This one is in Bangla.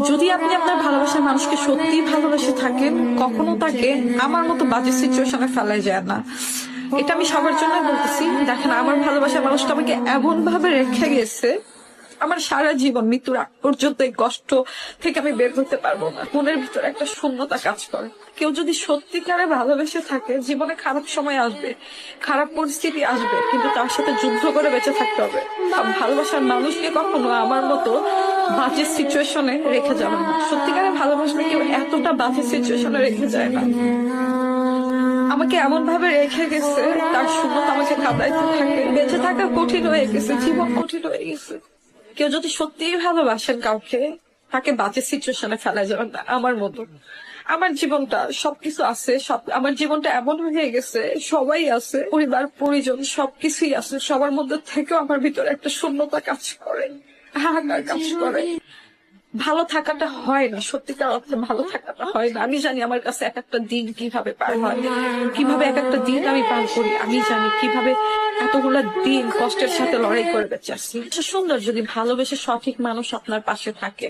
যদি আপনি আপনার ভালোবাসার মানুষকে সত্যিই ভালোবেসে থাকেন, কখনো তাকে আমার মতো বাজে সিচুয়েশনে ফেলা যায় না। এটা আমি সবার জন্য বলতেছি। দেখেন, আমার ভালোবাসার মানুষটা আমাকে এমন ভাবে রেখে গেছে, আমার সারা জীবন মৃত্যুর আগ পর্যন্ত এই কষ্ট থেকে আমি বের হতে পারবো না। মনের ভিতরে একটা শূন্যতা কাজ করে। কেউ যদি সত্যিকারে ভালোবেসে থাকে, জীবনে খারাপ সময় আসবে, খারাপ পরিস্থিতি আসবে, কিন্তু তার সাথে যুদ্ধ করে বেঁচে থাকতে হবে। ভালোবাসার মানুষকে কখনো আমার মতো বাজে সিচুয়েশনে রেখে যাবে না। সত্যিকারে ভালোবাসলে কেউ এতটা বাজে সিচুয়েশনে রেখে যায় না। আমাকে এমন ভাবে রেখে গেছে, তার শূন্যতা আমাকে কাঁদাইতে থাকে। বেঁচে থাকা কঠিন হয়ে গেছে, জীবন কঠিন হয়ে গেছে। কেউ যদি সত্যিই ভালোবাসেন কাউকে, তাকে বাজে সিচুয়েশনে ফেলা যাবে না আমার মতো। আমার জীবনটা সবকিছু আছে, আমার জীবনটা এমন হয়ে গেছে, সবাই আছে, পরিবার পরিজন সবকিছুই আছে, সবার মধ্যে থেকেও আমার ভিতরে একটা শূন্যতা কাজ করে, হাহাকার কাজ করে। ভালো থাকাটা হয় না, সত্যিকার অর্থে ভালো থাকাটা হয় না। আমি জানি আমার কাছে এক একটা দিন কিভাবে পার হয়, কিভাবে এক একটা দিন আমি পার করি। আমি জানি কিভাবে এতগুলা দিন কষ্টের সাথে লড়াই করে বেঁচে আসছি। সুন্দর যদি ভালোবেসে সঠিক মানুষ আপনার পাশে থাকে।